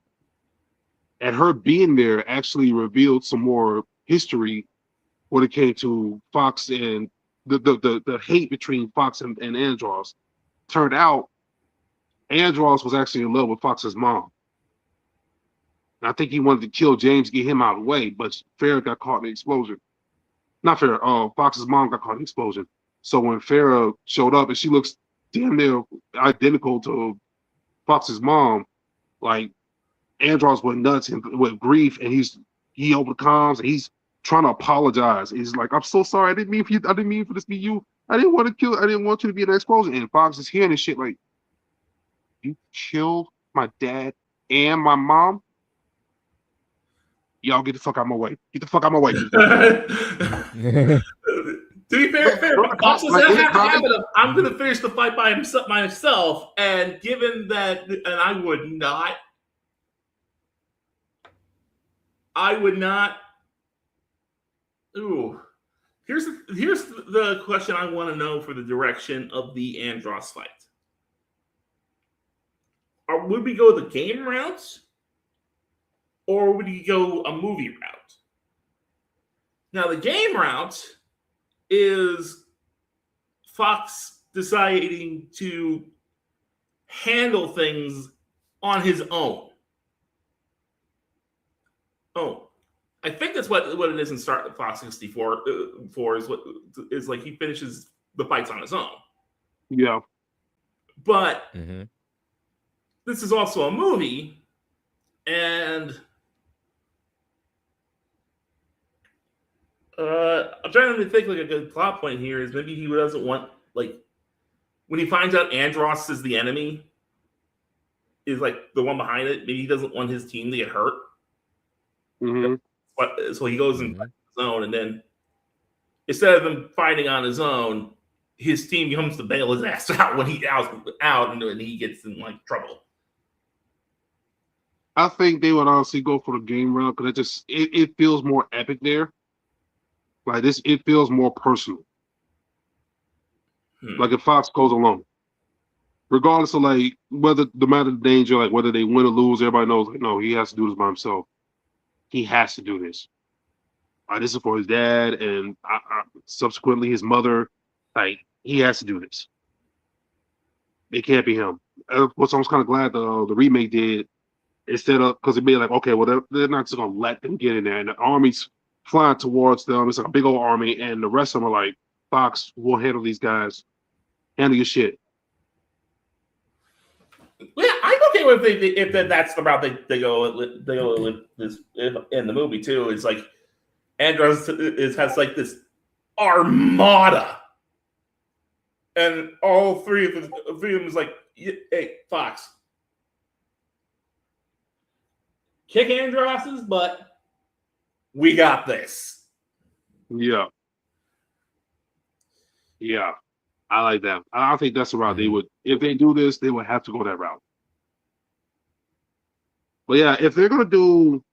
S1: And her being there actually revealed some more history when it came to Fox and the hate between Fox and Andros. Turned out Andros was actually in love with Fox's mom. And I think he wanted to kill James, get him out of the way, but Farrah got caught in the explosion. Not Farrah, Fox's mom got caught in the explosion. So when Farrah showed up, and she looks damn near identical to Fox's mom, like Andros went nuts and with grief, and he overcomes and he's trying to apologize. He's like, "I'm so sorry. I didn't mean for this to be you. I didn't want you to be in an explosion." And Fox is hearing this shit like, "You killed my dad and my mom? Y'all get the fuck out of my way. Get the fuck out of my way."
S3: To be fair, Fox doesn't have to have it. I'm going to finish the fight by myself, and given that, and I would not. Ooh, here's the question I want to know for the direction of the Andros fight. Would we go the game route, or would we go a movie route? Now, the game route is Fox deciding to handle things on his own. Oh, I think that's what it is in Fox 64. Is like he finishes the fights on his own.
S1: Yeah,
S3: but this is also a movie, and I'm trying to think like a good plot point here is maybe he doesn't want, like, when he finds out Andros is the enemy, is like the one behind it. Maybe he doesn't want his team to get hurt. But so he goes and fights on his own, and then instead of him fighting on his own, his team comes to bail his ass out when he out and he gets in like trouble.
S1: I think they would honestly go for the game route because it feels more epic there. Like this, it feels more personal. Like if Fox goes alone, regardless of like whether the matter of danger, like whether they win or lose, everybody knows like no, he has to do this by himself. He has to do this. This is for his dad and subsequently his mother. Like he has to do this. It can't be him. Which I was kind of glad the remake did, instead of, because it'd be like, okay, well they're not just gonna let them get in there, and the army's flying towards them. It's like a big old army, and the rest of them are like, Fox will handle these guys. Handle your shit.
S3: Yeah, I'm okay with if that's the route they go with this in the movie too. It's like Andros has like this armada, and all three of them is like, hey, Fox, kick Andros's butt. We got this.
S1: Yeah. Yeah. I like that. I think that's the route they would. If they do this, they would have to go that route. But yeah, if they're gonna do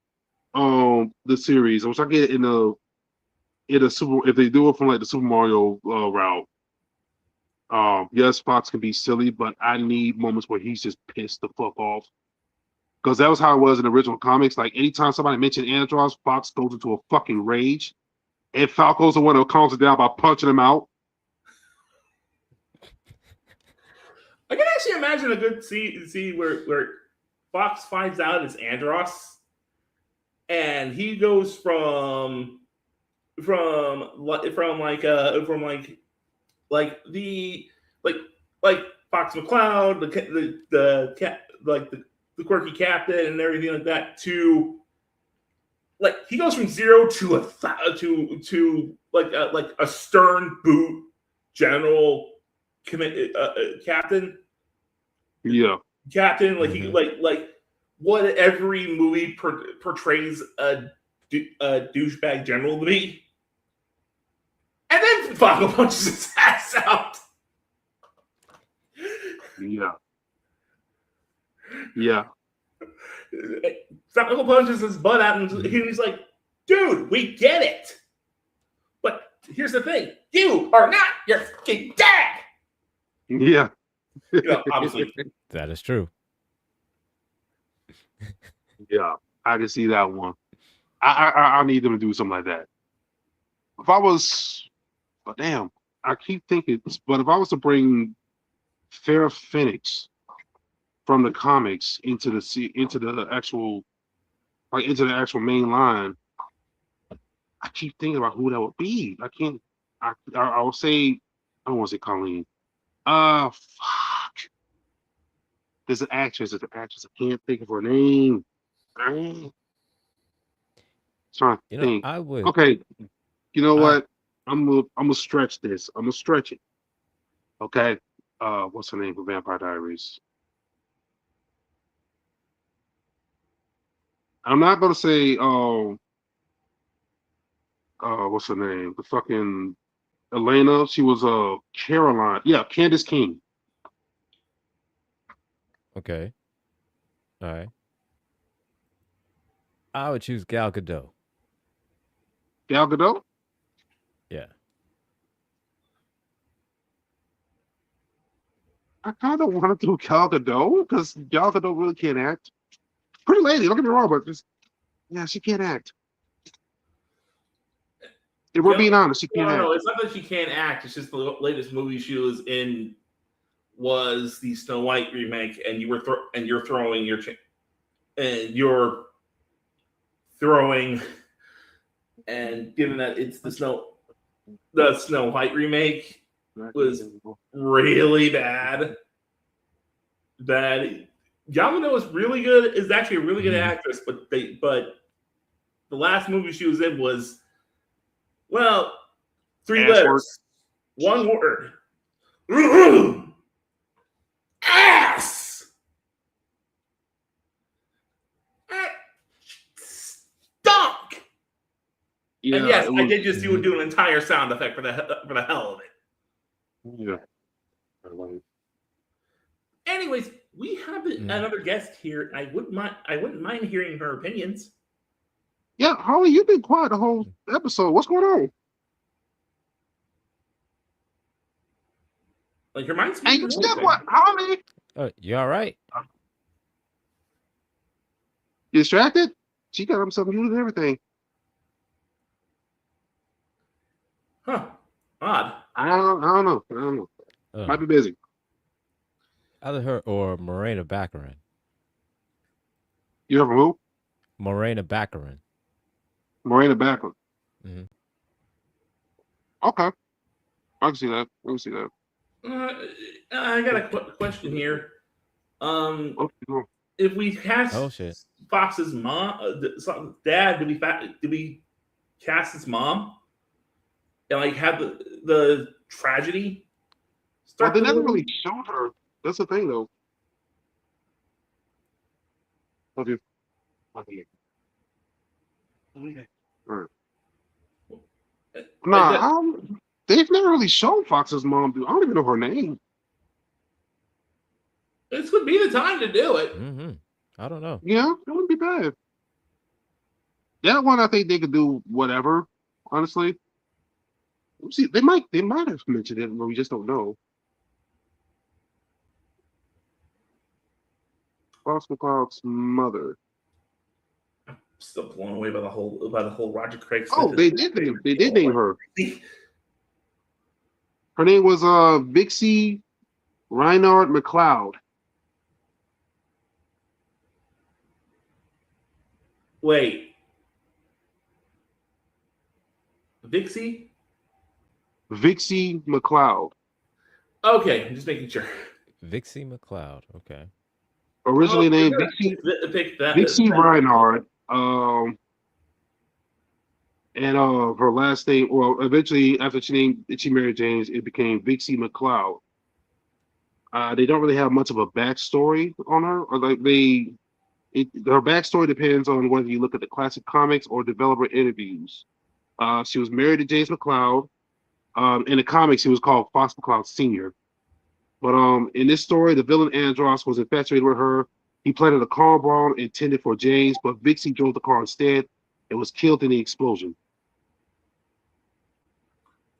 S1: the series, which I get in a super, if they do it from like the Super Mario route, yes, Fox can be silly, but I need moments where he's just pissed the fuck off. Because that was how it was in the original comics. Like anytime somebody mentioned Andros, Fox goes into a fucking rage, and Falco's the one that calms it down by punching him out.
S3: I can actually imagine a good scene where Fox finds out it's Andros, and he goes from Fox McCloud, the quirky captain and everything like that, to like he goes from 0 to to like a stern boot general captain.
S1: Yeah.
S3: Captain, like he like what every movie portrays a douchebag general to be, and then Falco punches his ass out.
S1: Yeah. Yeah.
S3: Falco punches his butt out, and he's like, "Dude, we get it, but here's the thing: you are not your fucking dad."
S1: Yeah.
S3: You know, obviously,
S2: that is true.
S1: Yeah, I can see that one. I need them to do something like that. If I was, but damn, I keep thinking. But if I was to bring Fair Phoenix from the comics into the actual main line, I keep thinking about who that would be. I can't. I will say. I don't want to say Colleen. Fuck. There's an actress. I can't think of her name. I'm trying to think.
S2: I would.
S1: Okay, you know what? I'm gonna stretch this. I'm gonna stretch it. Okay. What's her name for Vampire Diaries? I'm not gonna say. What's her name? The fucking Elena. She was Caroline. Yeah, Candace King.
S2: Okay. All right. I would choose Gal Gadot.
S1: Gal Gadot?
S2: Yeah.
S1: I kind of want to do Gal Gadot because Gal Gadot really can't act. Pretty lady, don't get me wrong, but just, yeah, she can't act. If we're being honest, she can't act.
S3: No, it's not that she can't act. It's just the latest movie she was in was the Snow White remake, and you're throwing, and given that it's the Snow White remake was really bad. Gal Gadot is really good. Is actually a really good actress, but the last movie she was in was, well, 3 letters, one word. Ass. Stunk. Yeah, and yes, I did just do an entire sound effect for the hell of it.
S1: Yeah.
S3: Anyways, we have another guest here. I wouldn't mind hearing her opinions.
S1: Yeah, Holly, you've been quiet the whole episode. What's going on?
S3: Like your mind's.
S1: Hey, you step what, Holly?
S2: You all right?
S1: You distracted? She got himself muted and everything.
S3: Huh? Odd.
S1: I don't know. Might be busy.
S2: Either her or Morena Baccarin.
S1: You ever who?
S2: Morena Baccarin.
S1: Morena Baccarin.
S2: Mm-hmm.
S1: Okay. I can see that.
S3: I got a question here.
S1: Okay.
S3: If we cast Fox's dad, do we cast his mom and like have the tragedy?
S1: Well, they never really showed her. That's the thing, though. Love you. Okay. All right. Nah, they've never really shown Fox's mom. I don't even know her name.
S3: This would be the time to do it.
S2: Mm-hmm. I don't know.
S1: Yeah, it wouldn't be bad. That one, I think they could do whatever. Honestly, see, they might have mentioned it, but we just don't know. Fox McCloud's mother.
S3: I'm still blown away by the whole Roger Craig.
S1: Oh, they did name her. Her name was Vixie Reinhard McLeod.
S3: Wait. Vixie
S1: McLeod.
S3: Okay, I'm just making sure.
S2: Vixie McLeod. Okay.
S1: Originally named Vixie Reinhard. And her last name, well, eventually after she married James, it became Vixie McLeod. They don't really have much of a backstory on her, or like her backstory depends on whether you look at the classic comics or developer interviews. She was married to James McLeod. In the comics, he was called Fox McCloud Sr. But in this story, the villain Andros was infatuated with her. He planted a car bomb intended for James, but Vixie drove the car instead and was killed in the explosion.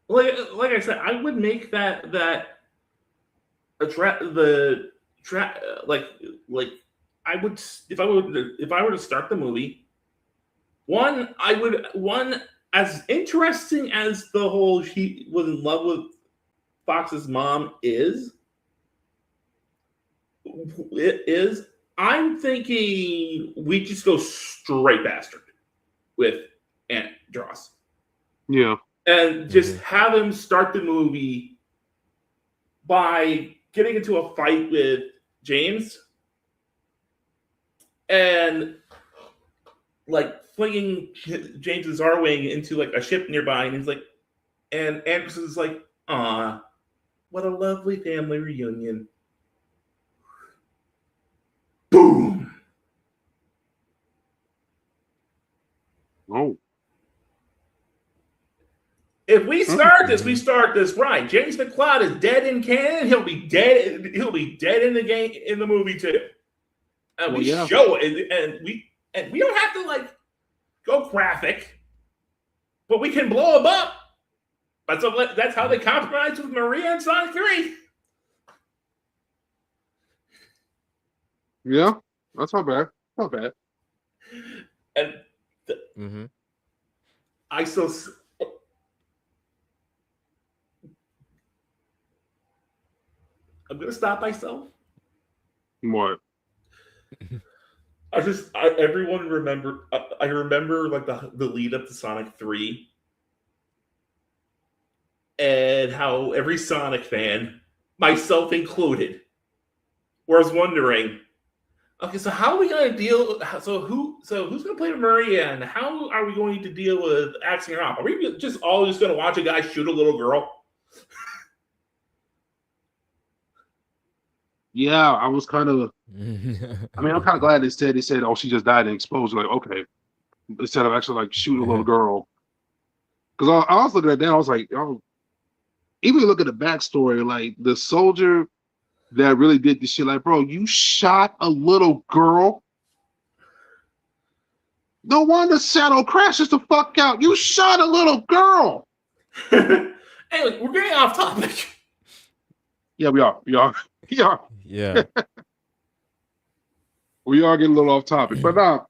S3: Like I said, I would make that like I would if I were to start the movie. One as interesting as the whole he was in love with Fox's mom is. I'm thinking we just go straight bastard with Aunt Dross.
S1: Yeah.
S3: And just have him start the movie by getting into a fight with James and like flinging James's Zarwing into like a ship nearby, and he's like, and Anderson is like, "Ah, what a lovely family reunion." Boom.
S1: Oh.
S3: If we start this, we start this right. James McLeod is dead in canon. He'll be dead in the game in the movie too. And we show it, and we don't have to like go graphic, but we can blow him up. That's how they compromised with Maria in Sonic 3.
S1: Yeah, that's not bad. Not bad.
S3: And I still. I'm gonna stop myself.
S1: What?
S3: Everyone remember. I remember like the lead up to Sonic 3, and how every Sonic fan, myself included, was wondering, okay, so how are we gonna deal? So who's gonna play Maria, and how are we going to deal with axing her off? Are we just gonna watch a guy shoot a little girl?
S1: Yeah, I was kind of. I mean, I'm kind of glad they said, "Oh, she just died in explosion." Like, okay, instead of actually like shooting a little girl. Because I was looking at that, I was like, oh, even look at the backstory, like the soldier that really did this shit. Like, bro, you shot a little girl. No wonder Shadow crashes the fuck out. You shot a little girl.
S3: Anyway, we're getting off topic.
S1: Yeah, we are. Yeah.
S2: Yeah.
S1: We are getting a little off topic. But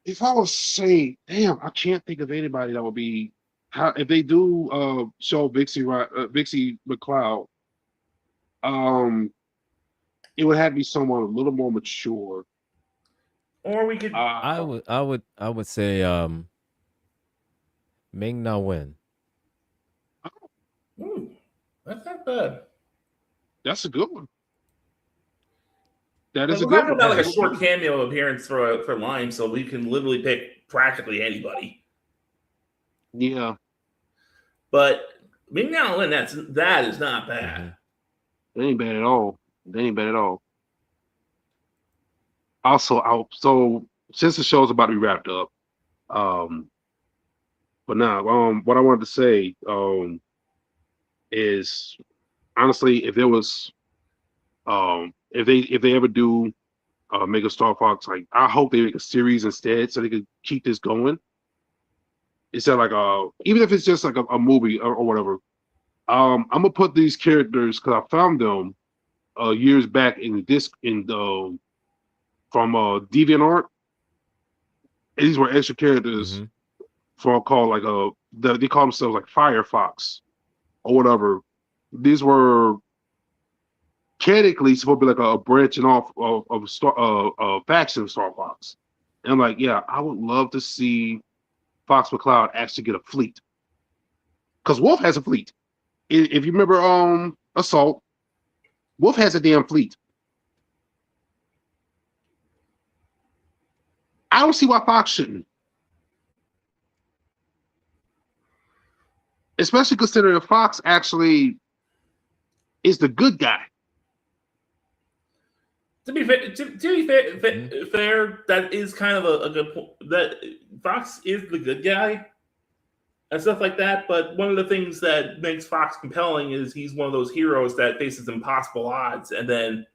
S1: if I was saying, damn, I can't think of anybody that would be if they do show Vixie McLeod, it would have to be someone a little more mature.
S3: Or we could
S2: I would say Ming Na Wen.
S3: That's not bad.
S1: That's a good one. That is
S3: We're
S1: a good
S3: talking
S1: one.
S3: about like a short cameo appearance for Lime, so we can literally pick practically anybody.
S1: Yeah.
S3: But Ming Na Wen, that is not bad.
S1: That ain't bad at all. Also, so since the show's about to be wrapped up, but now, what I wanted to say, is honestly, if there was, if they ever do, make a StarFox, like I hope they make a series instead, so they could keep this going. Instead, like even if it's just like a movie or whatever, I'm gonna put these characters because I found them years back from DeviantArt. And these were extra characters called like they call themselves like Firefox or whatever. These were technically supposed to be like a branching off of faction of StarFox. And I'm like, yeah, I would love to see Fox McCloud actually get a fleet. Because Wolf has a fleet. If you remember Assault, Wolf has a damn fleet. I don't see why Fox shouldn't. especially considering Fox actually is the good guy.
S3: To be fair, fair, that is kind of a good point. That Fox is the good guy and stuff like that. But one of the things that makes Fox compelling is he's one of those heroes that faces impossible odds and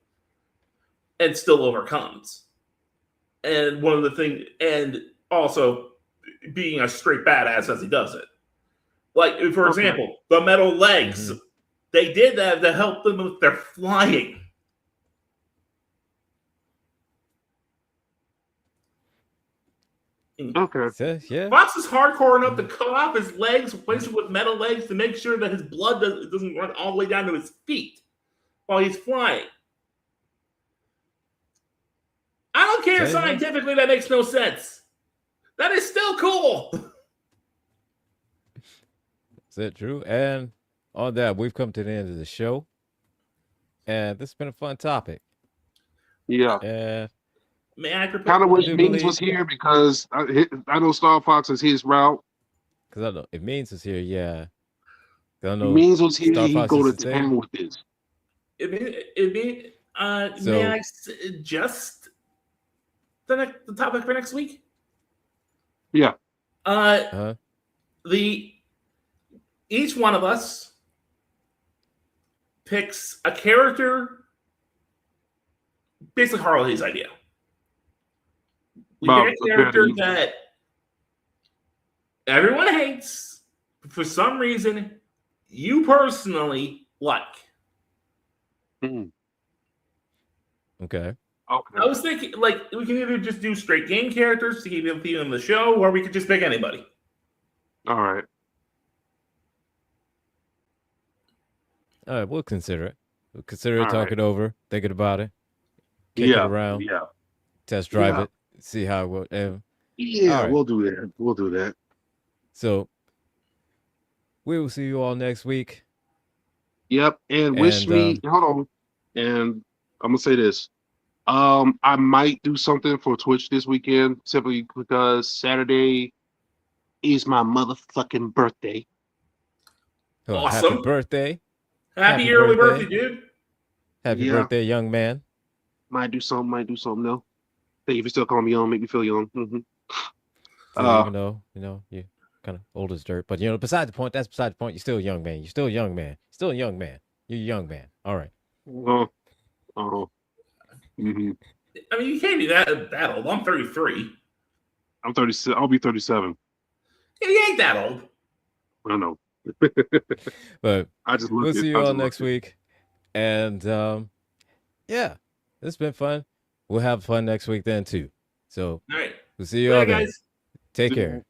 S3: still overcomes. And one of the things, and also being a straight badass as he does it. Like, for example, the metal legs. Mm-hmm. They did that to help them with their flying.
S1: Okay.
S2: So, yeah.
S3: Fox is hardcore enough to cut off his legs, replace it with metal legs to make sure that his blood doesn't run all the way down to his feet while he's flying. I don't care scientifically, that makes no sense. That is still cool.
S2: Is that true? And on that, we've come to the end of the show. And this has been a fun topic.
S1: Yeah.
S2: And
S3: may I
S1: kind of wish Means was here because I know StarFox is his route.
S2: Because I know if Means was here, yeah. I know
S1: Means was here, he'd go to town with this.
S3: May I suggest the topic for next week?
S1: Yeah.
S3: Each one of us picks a character, basically Harley's idea. We pick a character that everyone hates, but for some reason you personally like.
S1: Mm-hmm.
S2: Okay.
S3: I was thinking, like, we can either just do straight game characters to keep them on the show, or we could just pick anybody.
S1: All right.
S2: All right, we'll consider it. We'll consider it, talk it over, thinking about it, kick it around, test drive it, see how it will.
S1: Right. We'll do that. We'll do that.
S2: So we will see you all next week.
S1: Yep, and wish me. Hold on, and I'm gonna say this. I might do something for Twitch this weekend simply because Saturday is my motherfucking birthday.
S2: Oh, awesome! Happy birthday!
S3: Happy early birthday, dude!
S2: Happy birthday, young man!
S1: Might do something. No. Thank you for still calling me young. Make me feel young. Mm-hmm.
S2: So even though you're kind of old as dirt, but beside the point. That's beside the point. You're still a young man. You're still a young man. Still a young man. You're a young man. All right.
S1: Mm-hmm.
S3: I mean, you can't be that old. I'm 33.
S1: I'm 36. I'll be 37.
S3: Yeah, you ain't that old.
S1: I know.
S2: But
S1: we'll
S2: see you all next week. And it's been fun. We'll have fun next week then too. So
S3: all right.
S2: We'll see you all then. Guys. Take care.